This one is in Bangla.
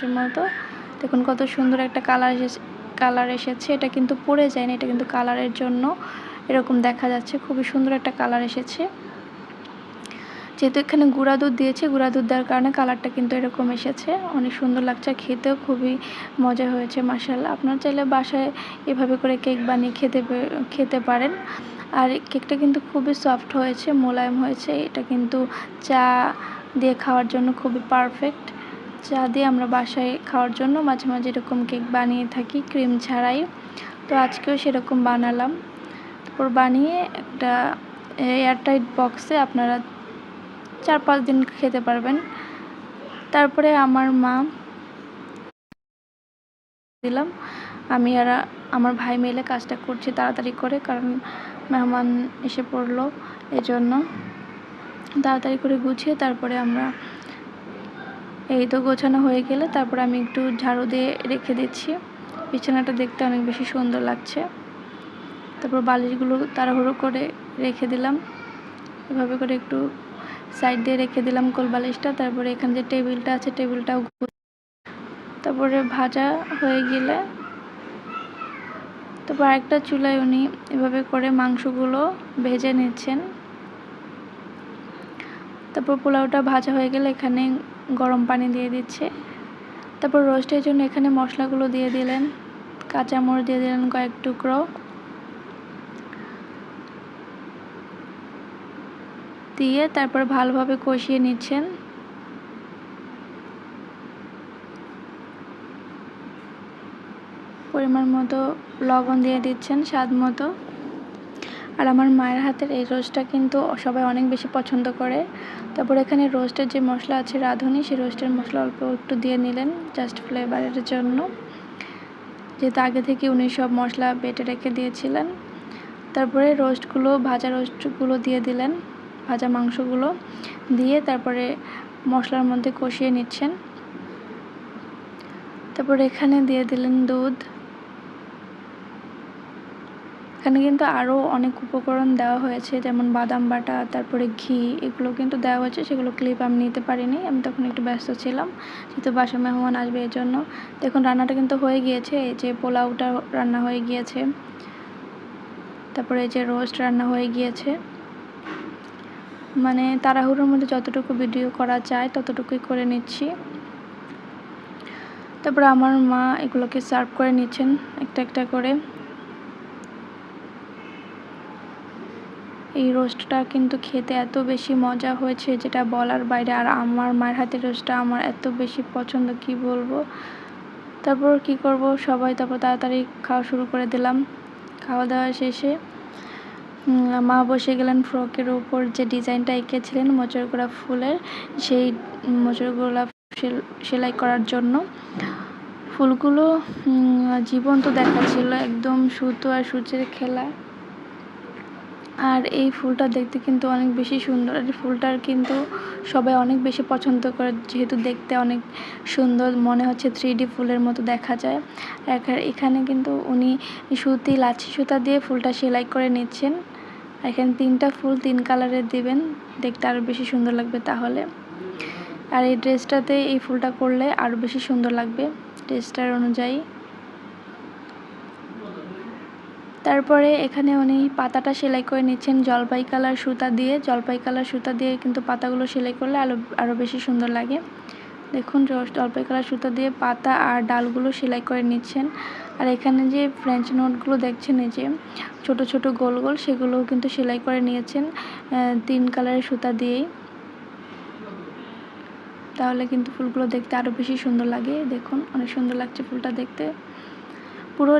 মিষ্টির মতো। দেখুন কত সুন্দর একটা কালার এসেছে। এটা কিন্তু পড়ে যায়নি, এটা কিন্তু কালারের জন্য এরকম দেখা যাচ্ছে। খুবই সুন্দর একটা কালার এসেছে। যেহেতু এখানে গুঁড়া দুধ দিয়েছি, গুঁড়া দুধ দেওয়ার কারণে কালারটা কিন্তু এরকম এসেছে। অনেক সুন্দর লাগছে, খেতেও খুবই মজা হয়েছে মাশাআল্লাহ। আপনারা চাইলে বাসায় এভাবে করে কেক বানিয়ে খেতে পারেন। আর কেকটা কিন্তু খুবই সফট হয়েছে, মোলায়েম হয়েছে। এটা কিন্তু চা দিয়ে খাওয়ার জন্য খুবই পারফেক্ট। চা দিয়ে আমরা বাসায় খাওয়ার জন্য মাঝে মাঝে এরকম কেক বানিয়ে থাকি ক্রিম ছাড়াই। তো আজকেও সেরকম বানালাম। তারপর বানিয়ে একটা এয়ারটাইট বক্সে আপনারা 4-5 দিন খেতে পারবেন। তারপরে আমার মা দিলাম, আমি আর আমার ভাই মিলে কাজটা করছি তাড়াতাড়ি করে, কারণ মেহমান এসে পড়লো, এজন্য তাড়াতাড়ি করে গুছিয়ে তারপরে আমরা এই তো গোছানো হয়ে গেলে তারপরে আমি একটু ঝাড়ু দিয়ে রেখে দিচ্ছি। বিছানাটা দেখতে অনেক বেশি সুন্দর লাগছে। তারপর বালিশগুলো তাড়াহুড়ো করে রেখে দিলাম, এভাবে করে একটু সাইড দিয়ে রেখে দিলাম কোল বালিশটা। তারপরে এখানে যে টেবিলটা আছে টেবিলটাও তারপরে ভাজা হয়ে গেলে তারপর আরেকটা চুলায় উনি এভাবে করে মাংসগুলো ভেজে নিচ্ছেন। তারপর পোলাওটা ভাজা হয়ে গেলে এখানে গরম পানি দিয়ে দিচ্ছে। তারপর রোস্টের জন্য এখানে মশলাগুলো দিয়ে দিলেন, কাঁচামরিচ দিয়ে দিলেন কয়েক টুকরো, দিয়ে তারপর ভালোভাবে কষিয়ে নিচ্ছেন। পরিমাণ মতো লবণ দিয়ে দিচ্ছেন, স্বাদ মতো। আর আমার মায়ের হাতের এই রোস্টটা কিন্তু সবাই অনেক বেশি পছন্দ করে। তারপর এখানে রোস্টের যে মশলা আছে রাঁধুনি, সেই রোস্টের মশলা অল্প একটু দিয়ে নিলেন জাস্ট ফ্লেভারের জন্য, যেহেতু আগে থেকে উনি সব মশলা বেটে রেখে দিয়েছিলেন। তারপরে ভাজা রোস্টগুলো দিয়ে দিলেন, ভাজা মাংসগুলো দিয়ে তারপরে মশলার মধ্যে কষিয়ে নিচ্ছেন। তারপর এখানে দিয়ে দিলেন দুধ। এখানে কিন্তু আরও অনেক উপকরণ দেওয়া হয়েছে, যেমন বাদাম বাটা, তারপরে ঘি, এগুলো কিন্তু দেওয়া হয়েছে। সেগুলো ক্লিপ আমি নিতে পারিনি, আমি তখন একটু ব্যস্ত ছিলাম, যেহেতু বাসায় মেহমান আসবে এই জন্য। দেখুন রান্নাটা কিন্তু হয়ে গিয়েছে, এই যে পোলাওটা রান্না হয়ে গিয়েছে, তারপরে এই যে রোস্ট রান্না হয়ে গিয়েছে। মানে তাড়াহুড়োর মধ্যে যতটুকু ভিডিও করা যায় ততটুকুই করে নিচ্ছি। তারপর আমার মা এগুলোকে সার্ভ করে নিচ্ছেন একটা একটা করে। এই রোস্টটা কিন্তু খেতে এত বেশি মজা হয়েছে যেটা বলার বাইরে। আর আমার মায়ের হাতের রোস্টটা আমার এত বেশি পছন্দ, কি বলবো। তারপর কি করব, সবাই তারপর তাড়াতাড়ি খাওয়া শুরু করে দিলাম। খাওয়া দাওয়া শেষে মা বসে গেলেন ফ্রকের উপর যে ডিজাইনটা এঁকেছিলেন মোচড়গোড়া ফুলের, সেই মোচড়গোড়া সেলাই করার জন্য। ফুলগুলো জীবন্ত দেখাচ্ছিল, একদম সুতো আর সূচের খেলা। আর এই ফুলটা দেখতে কিন্তু অনেক বেশি সুন্দর। আর এই ফুলটার কিন্তু সবাই অনেক বেশি পছন্দ করে, যেহেতু দেখতে অনেক সুন্দর, মনে হচ্ছে 3D ফুলের মতো দেখা যায়। এখানে কিন্তু উনি লাচ্ছি সুতা দিয়ে ফুলটা সেলাই করে নিচ্ছেন। এখানে 3টা ফুল 3 কালারের দিবেন, দেখতে আরও বেশি সুন্দর লাগবে তাহলে। আর এই ড্রেসটাতে এই ফুলটা করলে আরও বেশি সুন্দর লাগবে ড্রেসটার অনুযায়ী। তারপরে এখানে উনি পাতাটা সেলাই করে নিচ্ছেন জলপাই কালার সুতা দিয়ে কিন্তু পাতাগুলো সেলাই করলে আরও বেশি সুন্দর লাগে। দেখুন জলপাই কালার সুতা দিয়ে পাতা আর ডালগুলো সেলাই করে নিচ্ছেন। আর এখানে যে ফ্রেঞ্চ নোটগুলো দেখছেন, এই যে ছোট ছোট গোল গোল, সেগুলোও কিন্তু সেলাই করে নিয়েছেন 3 কালারের সুতা দিয়েই। তাহলে কিন্তু ফুলগুলো দেখতে আরও বেশি সুন্দর লাগে। দেখুন অনেক সুন্দর লাগছে ফুলটা দেখতে। পুরো